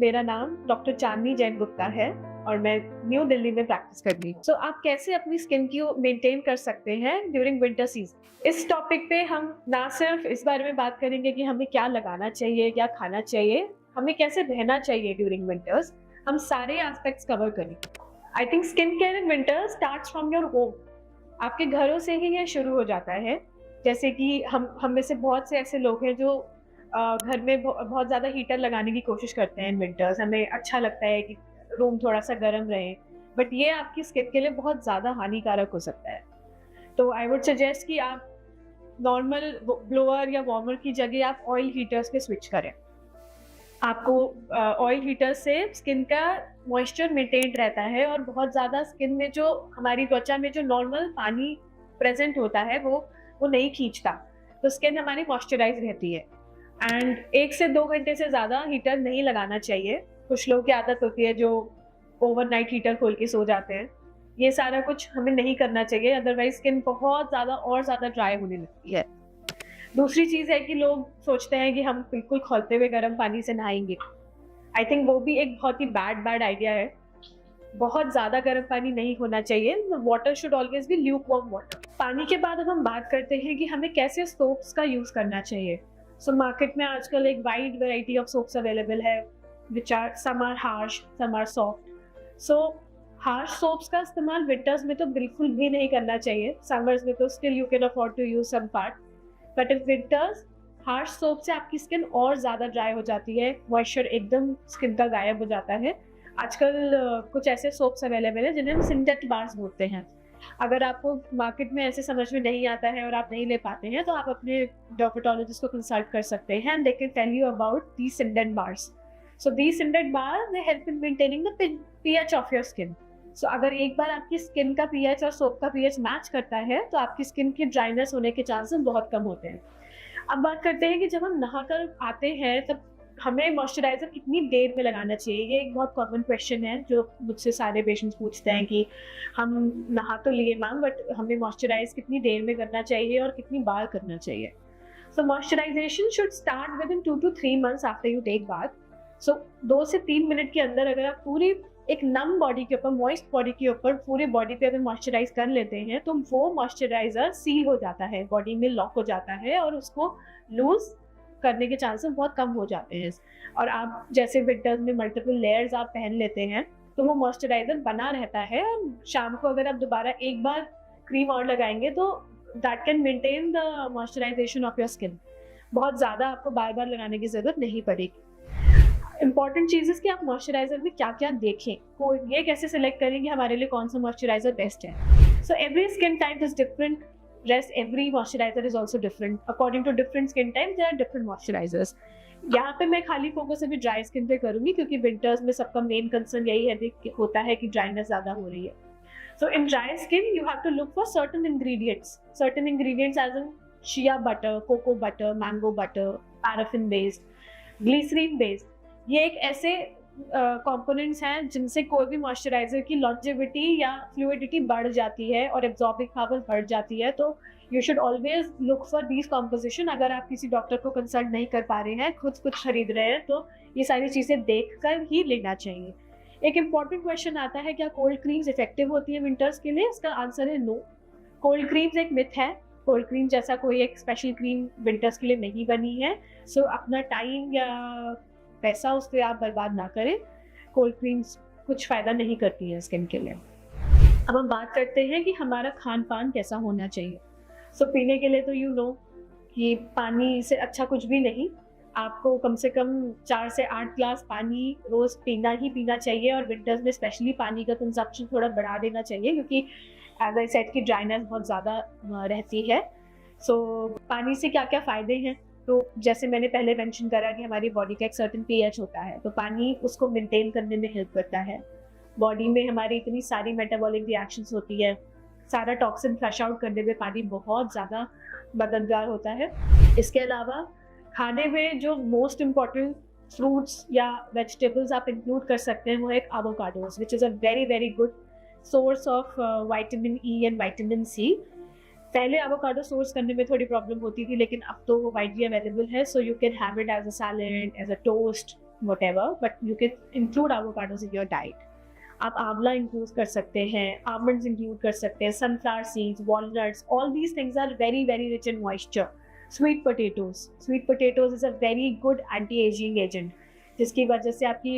मेरा नाम डॉक्टर चांदनी जैन गुप्ता है और मैं न्यू दिल्ली में प्रैक्टिस कर रही हूँ। आप कैसे अपनी स्किन को मेंटेन कर सकते हैं ड्यूरिंग विंटर सीजन? इस टॉपिक पे हम ना सिर्फ इस बारे में बात करेंगे कि हमें क्या लगाना चाहिए, क्या खाना चाहिए, हमें कैसे रहना चाहिए ड्यूरिंग विंटर्स, हम सारे एस्पेक्ट्स कवर करेंगे। I think skin care in winter starts from your home. आपके घरों से ही ये शुरू हो जाता है। जैसे कि हम में से बहुत से ऐसे लोग हैं जो घर में बहुत ज़्यादा हीटर लगाने की कोशिश करते हैं इन विंटर्स। हमें अच्छा लगता है कि रूम थोड़ा-सा गर्म रहे, बट ये आपकी स्किन के लिए बहुत ज़्यादा हानिकारक हो सकता है। तो आई वुड सजेस्ट कि आप नॉर्मल ब्लोअर या वार्मर की जगह आप ऑयल हीटर्स पे स्विच करें। आपको ऑयल हीटर से स्किन का मॉइस्चर मेंटेन रहता है और बहुत ज़्यादा स्किन में जो हमारी त्वचा में जो नॉर्मल पानी प्रेजेंट होता है वो नहीं खींचता, तो स्किन हमारी मॉइस्चराइज रहती है। एंड 1 से 2 घंटे से ज़्यादा हीटर नहीं लगाना चाहिए। कुछ लोगों की आदत होती है जो ओवरनाइट हीटर खोल के सो जाते हैं। ये सारा कुछ हमें नहीं करना चाहिए, अदरवाइज स्किन बहुत ज़्यादा और ज़्यादा ड्राई होने लगती है। दूसरी चीज़ है कि लोग सोचते हैं कि हम बिल्कुल खौलते हुए गर्म पानी से नहाएंगे। आई थिंक वो भी एक बहुत ही बैड आइडिया है। बहुत ज़्यादा गर्म पानी नहीं होना चाहिए। Water should always be lukewarm water. पानी के बाद अब हम बात करते हैं कि हमें कैसे सोप्स का यूज़ करना चाहिए। मार्केट में आजकल एक wide variety of soaps available है, which are some are harsh, some are soft. Harsh soaps का इस्तेमाल विंटर्स में तो बिल्कुल भी नहीं करना चाहिए। समर्स में तो still you can afford to use some part, but in winters harsh soap से आपकी स्किन और ज़्यादा ड्राई हो जाती है, मॉइस्चर एकदम स्किन का गायब हो जाता है। आजकल कुछ ऐसे सोप्स अवेलेबल है जिन्हें हम सिंथेटिक बार्स बोलते हैं। अगर आपको मार्केट में ऐसे समझ में नहीं आता है और आप नहीं ले पाते हैं, तो आप अपने डर्मेटोलॉजिस्ट को कंसल्ट कर सकते हैं and they can tell you about these synthetic bars. These synthetic bars they help in maintaining the pH of your skin. अगर एक बार आपकी स्किन का पीएच और सोप का पीएच मैच करता है, तो आपकी स्किन की ड्राइनेस होने के चांसेस बहुत कम होते हैं। अब बात करते हैं कि जब हम नहाकर आते हैं तब हमें मॉइस्चराइजर कितनी देर में लगाना चाहिए। ये एक बहुत कॉमन क्वेश्चन है जो मुझसे सारे पेशेंट्स पूछते हैं कि हम नहा तो लिए मैम, बट हमें मॉइस्चराइज कितनी देर में करना चाहिए और कितनी बार करना चाहिए। Moisturization should start with in 2 to 3 months after you take bath. 2 से 3 मिनट के अंदर अगर आप पूरी एक नम बॉडी के ऊपर, मॉइस्ट बॉडी के ऊपर पूरी बॉडी पे अगर मॉइस्चराइज कर लेते हैं, तो वो मॉइस्चराइजर सील हो जाता है, बॉडी में लॉक हो जाता है और उसको लूज करने के चांसेस बहुत कम हो जाते हैं। और आप जैसे विंटर्स में मल्टीपल लेयर्स आप पहन लेते हैं, तो वो मॉइस्चराइजर बना रहता है। शाम को अगर आप दोबारा एक बार क्रीम और लगाएंगे तो that can maintain the moisturisation of your skin. बहुत ज़्यादा आपको बार बार लगाने की ज़रूरत नहीं पड़ेगी। इंपॉर्टेंट चीज़ है कि आप मॉइस्चराइजर में क्या क्या देखें, को ये कैसे सिलेक्ट करें कि हमारे लिए कौन सा मॉइस्चराइजर बेस्ट है। Every skin type is different, rest every moisturizer is also different according to different skin types. there are different moisturizers. यहाँ पे मैं खाली फोकस अभी ड्राई स्किन पे करूंगी क्योंकि विंटर्स में सबका मेन कंसर्न यही है होता है कि ड्राइनेस ज़्यादा हो रही है। In dry skin you have to look for certain ingredients as in shea butter, cocoa butter, mango butter, paraffin based, glycerine based. ये एक ऐसे कंपोनेंट्स हैं जिनसे कोई भी मॉइस्चराइजर की लॉन्जेविटी या फ्लूइडिटी बढ़ जाती है और एब्जॉर्बिंग पावर बढ़ जाती है। तो you should always look for these composition. अगर आप किसी डॉक्टर को कंसल्ट नहीं कर पा रहे हैं, खुद कुछ खरीद रहे हैं, तो ये सारी चीज़ें देखकर ही लेना चाहिए। एक इम्पॉर्टेंट क्वेश्चन आता है, क्या कोल्ड क्रीम्स इफेक्टिव होती है विंटर्स के लिए? इसका आंसर है नो। कोल्ड क्रीम्स एक मिथ है। कोल्ड क्रीम जैसा कोई एक स्पेशल क्रीम विंटर्स के लिए नहीं बनी है। अपना टाइम या पैसा उस पर आप बर्बाद ना करें। कोल्ड क्रीम्स कुछ फ़ायदा नहीं करती हैं स्किन के लिए। अब हम बात करते हैं कि हमारा खान पान कैसा होना चाहिए। पीने के लिए तो यू नो कि पानी से अच्छा कुछ भी नहीं। आपको कम से कम 4 से 8 ग्लास पानी रोज़ पीना चाहिए और विंटर्स में स्पेशली पानी का कंजप्शन थोड़ा बढ़ा देना चाहिए क्योंकि एज आई सेड की ड्राइनेस बहुत ज़्यादा रहती है। पानी से क्या क्या फ़ायदे हैं? तो जैसे मैंने पहले मेंशन करा कि हमारी बॉडी का एक सर्टेन पीएच होता है, तो पानी उसको मेंटेन करने में हेल्प करता है। बॉडी में हमारी इतनी सारी मेटाबॉलिक रिएक्शंस होती है, सारा टॉक्सिन फ्लश आउट करने में पानी बहुत ज़्यादा मददगार होता है। इसके अलावा खाने में जो मोस्ट इम्पॉर्टेंट फ्रूट्स या वेजिटेबल्स आप इंक्लूड कर सकते हैं वो है avocados, which is a very very good source of vitamin E and vitamin C. पहले एवोकाडो सोर्स करने में थोड़ी प्रॉब्लम होती थी, लेकिन अब तो वो वाइडली अवेलेबल है। You can have it as a salad, as a toast, whatever, but you can include avocados in your diet. आप आंवला इंक्लूड कर सकते हैं, आमंड्स इंक्लूड कर सकते हैं, sunflower seeds, walnuts, all these things are very very rich in moisture. Sweet potatoes is a very good anti ageing agent, जिसकी वजह से आपकी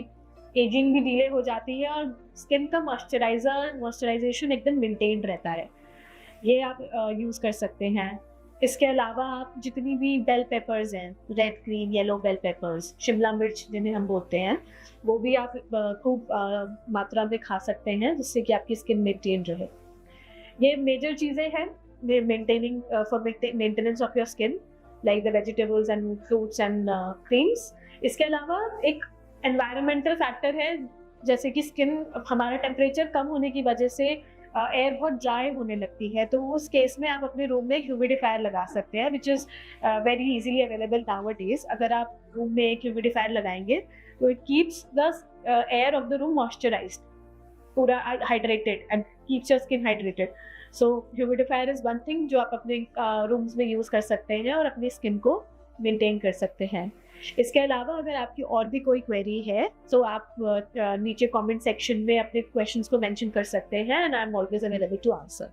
एजिंग भी डिले हो जाती है और स्किन का मॉइस्चराइजेशन एकदम मेंटेन रहता है. ये आप यूज़ कर सकते हैं. इसके अलावा आप जितनी भी बेल पेपर्स हैं, red, green, yellow bell peppers, Shimla मिर्च जिन्हें हम बोलते हैं, वो भी आप खूब मात्रा में खा सकते हैं, जिससे कि आपकी स्किन मेंटेन रहे. ये मेजर चीज़ें हैं maintaining for maintenance of your skin, like the vegetables and fruits and creams. इसके अलावा एक एनवायरमेंटल फैक्टर है, जैसे कि स्किन, हमारा टेम्परेचर कम होने की वजह से एयर बहुत ड्राई होने लगती है, तो उस केस में आप अपने रूम में ह्यूमिडिफायर लगा सकते हैं, which is very easily available nowadays. अगर आप रूम में एक ह्यूमिडिफायर लगाएंगे तो it keeps the air of the room moisturised, पूरा hydrated, and keeps your skin hydrated. So humidifier is one thing जो आप अपने रूम्स में यूज़ कर सकते हैं और अपनी स्किन को मेंटेन कर सकते हैं. इसके अलावा अगर आपकी और भी कोई क्वेरी है तो आप नीचे कमेंट सेक्शन में अपने क्वेश्चंस को मेंशन कर सकते हैं, and I am always available to answer.